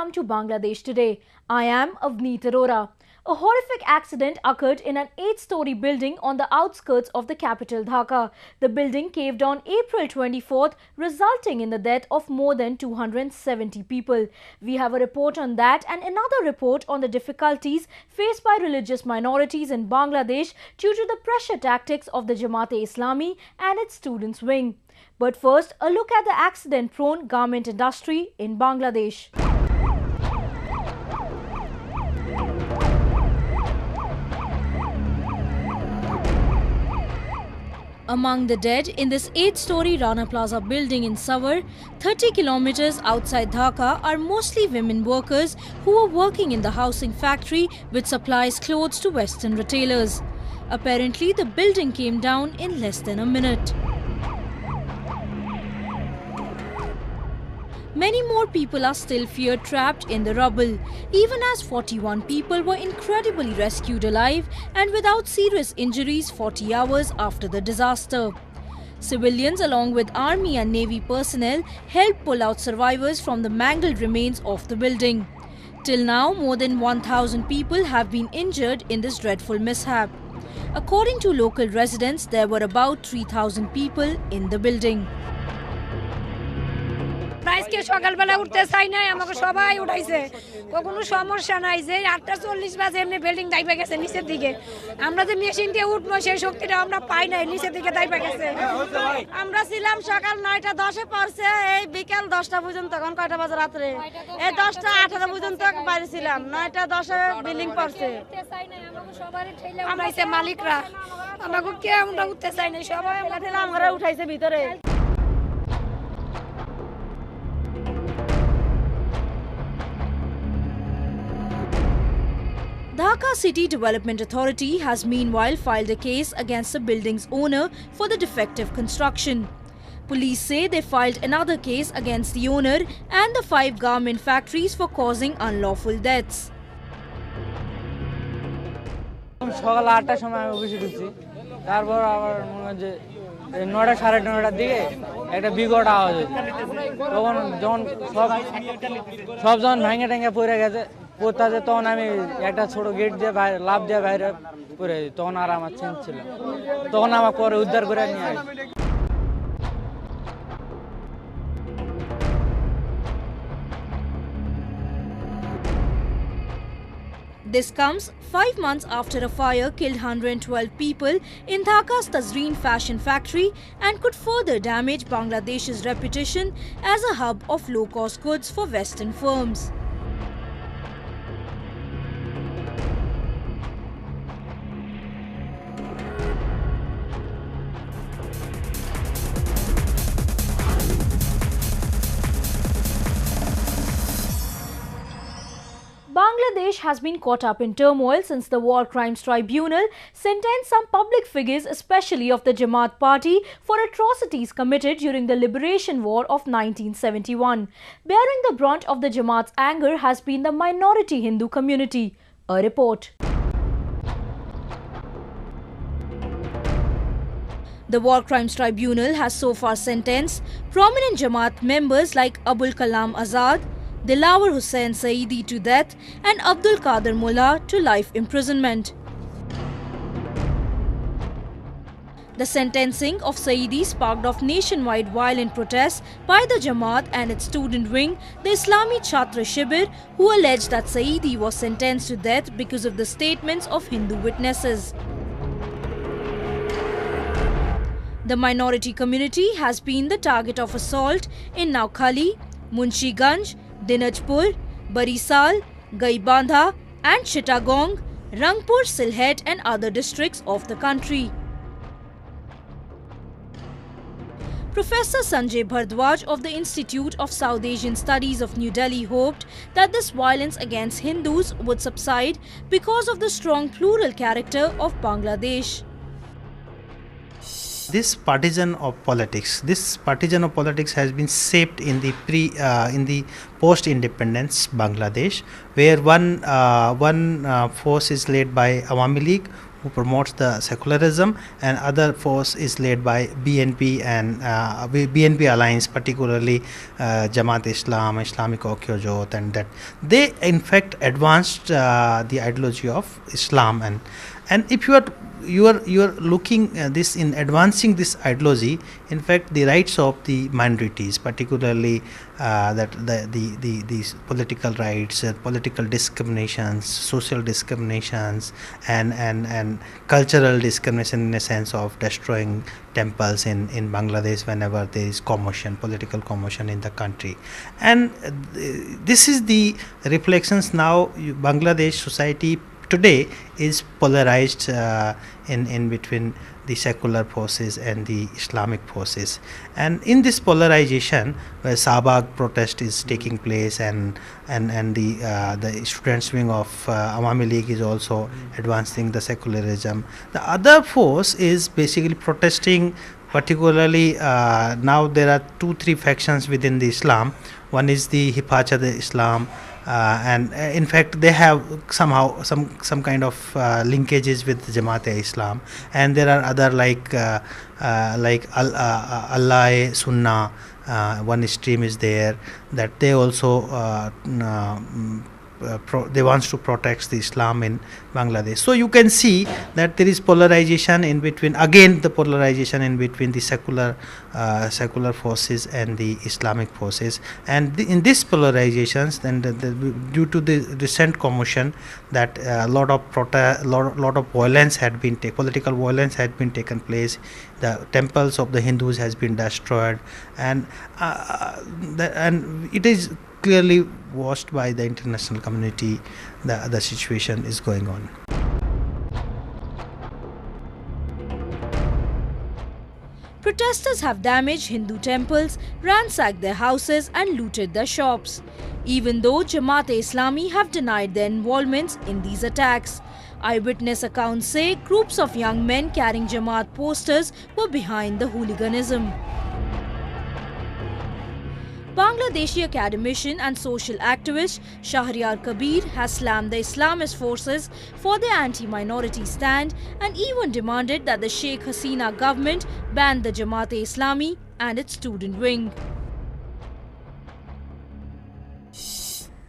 come to Bangladesh today. I am Avneet Arora. A horrific accident occurred in an 8-story building on the outskirts of the capital Dhaka. The building caved on April 24th, resulting in the death of more than 270 people. We have a report on that and another report on the difficulties faced by religious minorities in Bangladesh due to the pressure tactics of the Jamaat-e-Islami and its students' wing. But first, a look at the accident-prone garment industry in Bangladesh. Among the dead in this 8-story Rana Plaza building in Sohel, 30 kilometers outside Dhaka, are mostly women workers who were working in the housing factory which supplies clothes to Western retailers. Apparently, the building came down in less than a minute. Many more people are still feared trapped in the rubble, even as 41 people were incredibly rescued alive and without serious injuries 40 hours after the disaster. Civilians along with army and navy personnel helped pull out survivors from the mangled remains of the building. Till now, more than 1,000 people have been injured in this dreadful mishap. According to local residents, there were about 3,000 people in the building. আজকে সকালবেলা উঠতে চাই না আমাকে সবাই উঠাইছে কোনো সমস্যা নাই যে 8:40 বাজে এমনি বিল্ডিং দাইবা গেছে নিচের দিকে আমরা যে মেশিন দিয়ে উঠবো সেই শক্তিটা আমরা পাই নাই নিচের দিকে দাইবা গেছে আমরা ছিলাম সকাল 9:10 এ পড়ছে এই বিকাল 10টা পর্যন্ত তখন কয়টা বাজে রাতে এই 10:18 পর্যন্ত বাইরে ছিলাম 9:10 এ বিল্ডিং পড়ছে আমাকে সবারই ঠেলে আমাইছে মালিকরা আমাকে কে আমরা উঠতে চাই না সবাই আমরা উঠাইছে ভিতরে Dhaka City Development Authority has meanwhile filed a case against the building's owner for the defective construction. Police say they filed another case against the owner and the 5 garment factories for causing unlawful deaths. সকাল 8টার সময় আমি অফিসে ঢুকছি তারপর আবার মনে হয় যে 9টা 9:30টার দিকে একটা বিকট আওয়াজ হয়েছে তখন যখন সব যখন ভেঙে টেঙে পড়ে গেছে পোতাতে তখন আমি একটা ছোট গেট দিয়ে লাফ দিয়ে বাইরে পড়ে তখন আর আমার চেঞ্জ ছিল তখন আমার পরে উদ্ধার করে নিয়ে আসে This comes 5 months after a fire killed 112 people in Dhaka's Tazreen fashion factory and could further damage Bangladesh's reputation as a hub of low-cost goods for Western firms. Bangladesh has been caught up in turmoil since the War Crimes Tribunal sentenced some public figures, especially of the Jamaat party, for atrocities committed during the Liberation War of 1971. Bearing the brunt of the Jamaat's anger has been the minority Hindu community. A report. The War Crimes Tribunal has so far sentenced prominent Jamaat members like Abul Kalam Azad, Dilawar Hussain Saidi to death and Abdul Qadir Mullah to life imprisonment. The sentencing of Saidi sparked off nationwide violent protests by the Jamaat and its student wing, the Islami Chhatra Shibir, who alleged that Saidi was sentenced to death because of the statements of Hindu witnesses. The minority community has been the target of assault in Naukhali, Munshiganj, Dinajpur, Barisal, Gaibandha and Chittagong, Rangpur, Sylhet and other districts of the country. Professor Sanjay Bhardwaj of the Institute of South Asian Studies of New Delhi hoped that this violence against Hindus would subside because of the strong plural character of Bangladesh. This partisan of politics has been shaped in the post-independence Bangladesh, where one force is led by Awami League, who promotes the secularism, and other force is led by BNP and BNP alliance, particularly Jamaat Islam, Islamic Okyojot, and that they in fact advanced the ideology of Islam. And if you are looking this in advancing this ideology, in fact the rights of the minorities, particularly that the political rights, political discriminations, social discriminations, and cultural discrimination, in a sense of destroying temples in Bangladesh whenever there is commotion, political commotion in the country. And this is the reflections now. Bangladesh society today is polarized in between the secular forces and the Islamic forces, and in this polarization, where Sabag protest is taking place, and the students wing of Awami League is also advancing the secularism. The other force is basically protesting, particularly now there are 2-3 factions within the Islam. One is the Hifazat Islam, and in fact they have somehow some kind of linkages with Jamaat-e-Islam, and there are other like Allah Sunnah, one stream is there, that they also they wants to protect the Islam in Bangladesh. So you can see that there is polarization in between, again the polarization in between the secular forces and the Islamic forces, and in these polarizations, then due to the recent commotion, that a lot of violence had been political violence had been taken place. The temples of the Hindus has been destroyed, and it is clearly watched by the international community. The situation is going on. Protesters have damaged Hindu temples, ransacked their houses and looted their shops, even though Jamaat-e-Islami have denied their involvement in these attacks. Eyewitness accounts say groups of young men carrying Jamaat posters were behind the hooliganism. Bangladeshi academician and social activist Shahryar Kabir has slammed the Islamist forces for their anti-minority stand and even demanded that the Sheikh Hasina government ban the Jamaat-e-Islami and its student wing.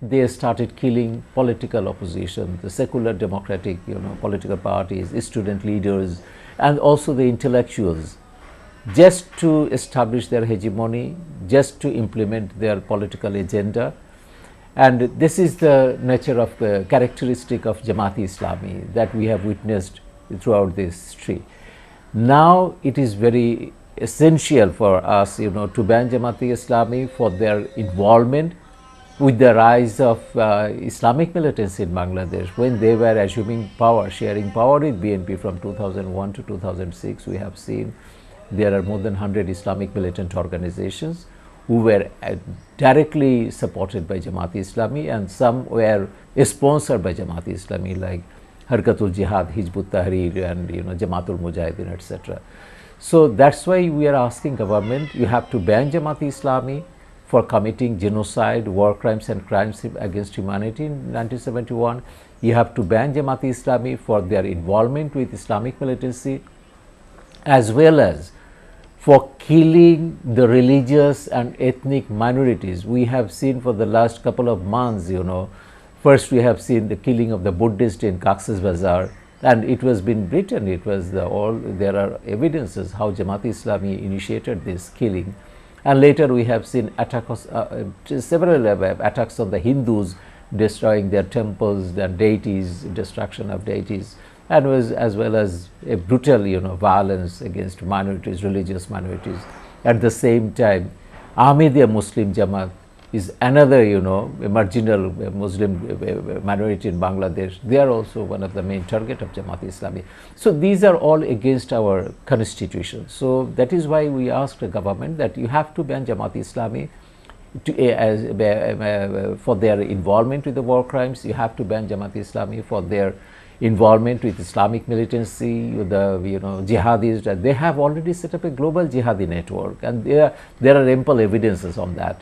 They started killing political opposition, the secular democratic political parties, student leaders, and also the intellectuals, just to establish their hegemony, just to implement their political agenda. And this is the nature of the characteristic of Jamaat-e-Islami that we have witnessed throughout this history. Now it is very essential for us to ban Jamaat-e-Islami for their involvement with the rise of Islamic militancy in Bangladesh. When they were assuming power, sharing power with BNP from 2001 to 2006, we have seen there are more than 100 Islamic militant organizations who were directly supported by Jamaat-e-Islami, and some were sponsored by Jamaat-e-Islami, like Harkatul Jihad, Hizbut Tahrir, and Jamaatul Mujahideen, etc. So that's why we are asking government, you have to ban Jamaat-e-Islami for committing genocide, war crimes and crimes against humanity in 1971. You have to ban Jamaat-e-Islami for their involvement with Islamic militancy, as well as for killing the religious and ethnic minorities. We have seen for the last couple of months, first we have seen the killing of the Buddhist in Cox's Bazar, and it was been written, it was there are evidences how Jamaat-e-Islami initiated this killing. And later we have seen several attacks on the Hindus, destroying their temples, their deities, destruction of deities, and as well as a brutal violence against minorities, religious minorities. At the same time, Ahmadiyya Muslim Jamaat is another a marginal Muslim minority in Bangladesh. They are also one of the main target of Jamaat-e-Islami. So these are all against our constitution. So that is why we asked the government that you have to ban Jamaat-e-Islami for their involvement with the war crimes. You have to ban Jamaat-e-Islami for their involvement with Islamic militancy, the jihadis. They have already set up a global jihadi network, and there are ample evidences on that,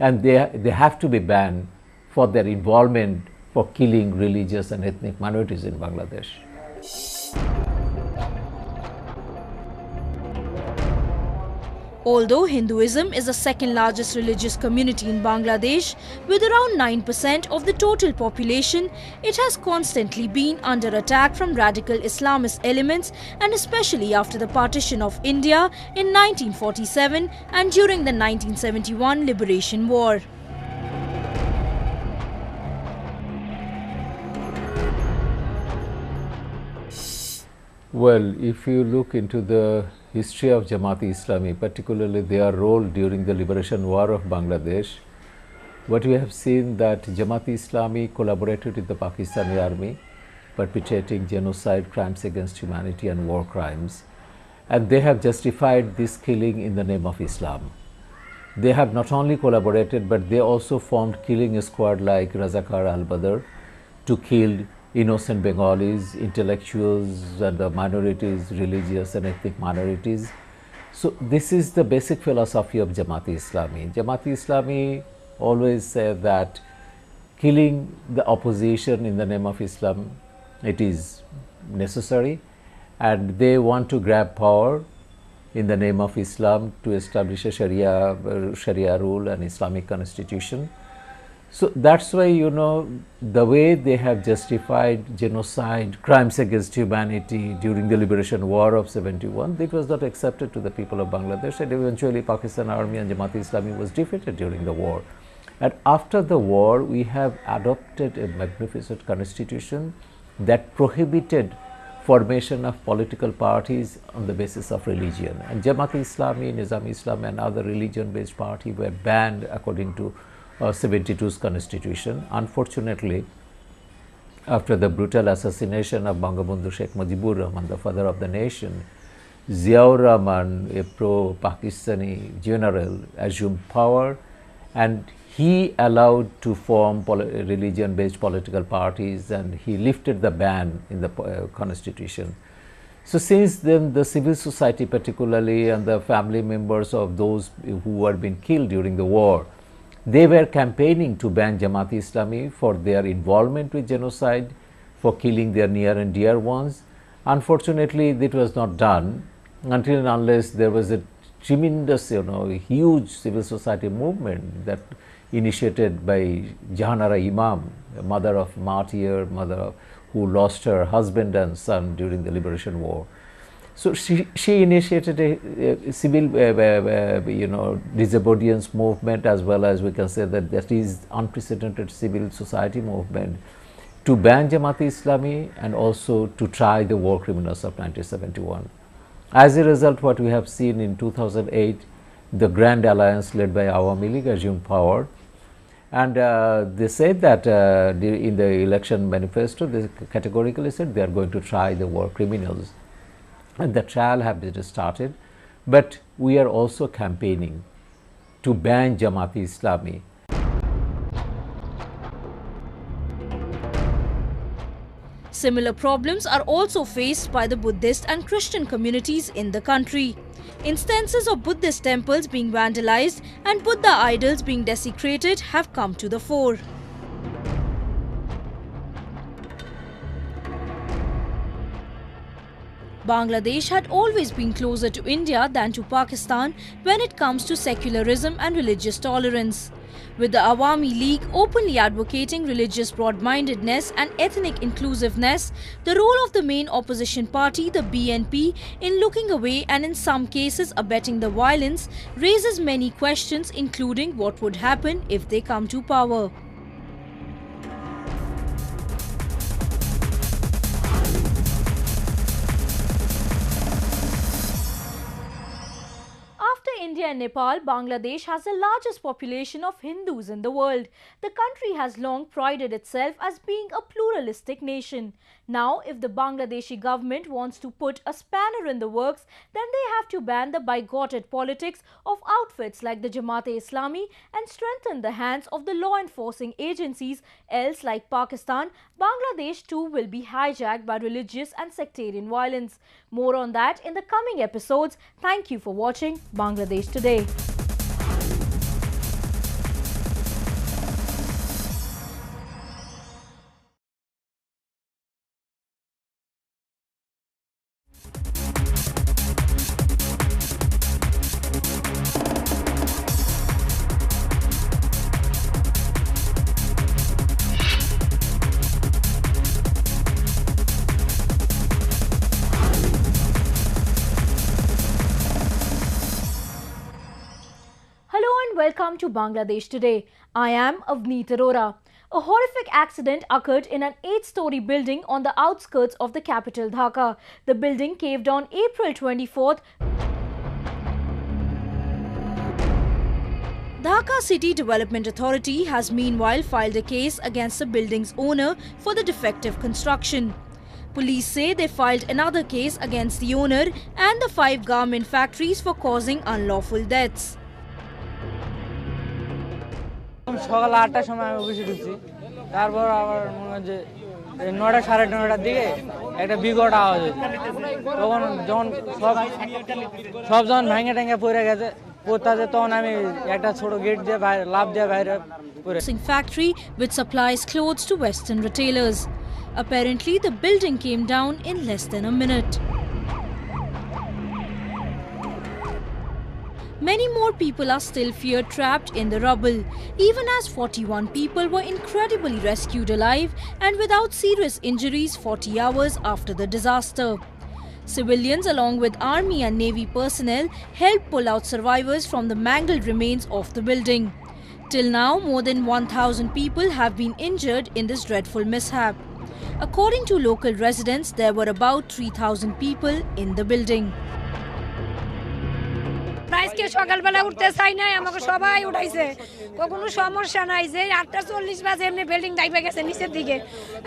and they have to be banned for their involvement for killing religious and ethnic minorities in Bangladesh. Although Hinduism is the second largest religious community in Bangladesh, with around 9% of the total population, it has constantly been under attack from radical Islamist elements, and especially after the partition of India in 1947 and during the 1971 Liberation War. Well, if you look into the history of Jamaat-e-Islami, particularly their role during the liberation war of Bangladesh, what we have seen that Jamaat-e-Islami collaborated with the Pakistani army, perpetrating genocide, crimes against humanity and war crimes, and they have justified this killing in the name of Islam. They have not only collaborated, but they also formed killing squad like Razakar al-Badr to kill innocent Bengalis, intellectuals and the minorities, religious and ethnic minorities. So this is the basic philosophy of Jamaat-e-Islami. Jamaat-e-Islami always say that killing the opposition in the name of Islam, it is necessary, and they want to grab power in the name of Islam to establish a Sharia rule and Islamic constitution. So that's why, you know, the way they have justified genocide, crimes against humanity during the liberation war of 71, it was not accepted to the people of Bangladesh, and eventually Pakistan army and Jamaat-e-Islami was defeated during the war. And after the war, we have adopted a magnificent constitution that prohibited formation of political parties on the basis of religion. And Jamaat-e-Islami, Nizam-e-Islam and other religion-based parties were banned according to 72's constitution. Unfortunately, after the brutal assassination of Bangabandhu Sheikh Mujibur Rahman, the father of the nation, Ziaur Rahman, a pro-Pakistani general, assumed power, and he allowed to form religion-based political parties, and he lifted the ban in the constitution. So since then, the civil society particularly and the family members of those who were being killed during the war, they were campaigning to ban Jamaat-e-Islami for their involvement with genocide, for killing their near and dear ones. Unfortunately, it was not done until and unless there was a tremendous, huge civil society movement that initiated by Jahanara Imam, a mother of martyr, who lost her husband and son during the liberation war. So she initiated a civil, disobedience movement, as well as we can say that is unprecedented civil society movement to ban Jamaat-e-Islami and also to try the war criminals of 1971. As a result, what we have seen in 2008, the Grand Alliance led by Awami League assumed power, and they said that in the election manifesto, they categorically said they are going to try the war criminals. And the trial has been started, but we are also campaigning to ban Jamaat-e-Islami. Similar problems are also faced by the Buddhist and Christian communities in the country. Instances of Buddhist temples being vandalized and Buddha idols being desecrated have come to the fore. Bangladesh had always been closer to India than to Pakistan when it comes to secularism and religious tolerance. With the Awami League openly advocating religious broad-mindedness and ethnic inclusiveness, the role of the main opposition party, the BNP, in looking away and in some cases abetting the violence raises many questions, including what would happen if they come to power. India and Nepal, Bangladesh has the largest population of Hindus in the world. The country has long prided itself as being a pluralistic nation. Now, if the Bangladeshi government wants to put a spanner in the works, then they have to ban the bigoted politics of outfits like the Jamaat-e-Islami and strengthen the hands of the law enforcing agencies. Else, like Pakistan, Bangladesh too will be hijacked by religious and sectarian violence. More on that in the coming episodes. Thank you for watching Bangladesh Today. welcome to Bangladesh Today. I am Avneet Arora. A horrific accident occurred in an 8-story building on the outskirts of the capital Dhaka. The building caved on April 24th. Dhaka City Development Authority has meanwhile filed a case against the building's owner for the defective construction. Police say they filed another case against the owner and the 5 garment factories for causing unlawful deaths. সকাল 8টার সময় আমি অফিসে ঢুকছি, তারপর আবার মনে হয় যে 9টা সাড়ে 9টার দিকে একটা বিকট আওয়াজ হয়েছে। তখন যখন সব যখন ভেঙে টেঙে পড়ে গেছে, পড়তে তখন আমি একটা ছোট গেট দিয়ে বাইরে লাফ দিয়ে বাইরে পড়ে। Factory which supplies clothes to Western retailers. Apparently, the building came down in less than a minute. Many more people are still feared trapped in the rubble, even as 41 people were incredibly rescued alive and without serious injuries 40 hours after the disaster. Civilians along with Army and Navy personnel helped pull out survivors from the mangled remains of the building. Till now, more than 1,000 people have been injured in this dreadful mishap. According to local residents, there were about 3,000 people in the building. আজকে সকালবেলা উঠতে চাই নাই, আমাকে সবাই উঠাইছে। কোনো সমস্যা নাই যে 8:40 বাজে এমনি বিল্ডিং দাইবা গেছে নিচের দিকে।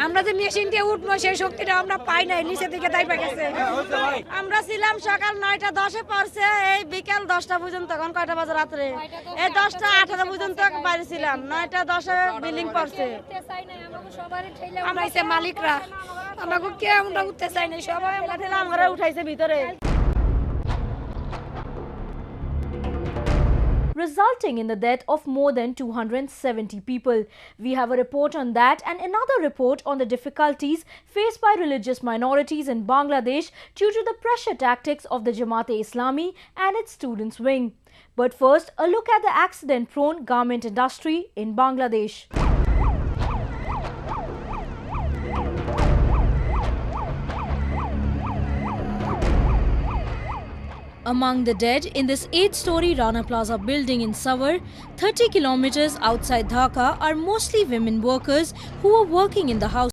আমরা যে মেশিন দিয়ে উঠবো সেই শক্তিটা আমরা পাই নাই, নিচের দিকে দাইবা গেছে। আমরা ছিলাম সকাল 9:10 পড়ছে, এই বিকাল 10টা পর্যন্ত। তখন কয়টা বাজে রাত্রে? এই 10:18 পর্যন্ত বাইরে ছিলাম। 9:10 বিল্ডিং পড়ছে। আমাইছে মালিকরা, আমাকে কেউ আমরা উঠতে চাই নাই, সবাই আমরা উঠাইছে ভিতরে। Resulting in the death of more than 270 people. We have a report on that and another report on the difficulties faced by religious minorities in Bangladesh due to the pressure tactics of the Jamaat-e-Islami and its students' wing. But first, a look at the accident-prone garment industry in Bangladesh. Among the dead in this 8-story Rana Plaza building in Sohel, 30 kilometers outside Dhaka, are mostly women workers who were working in the house.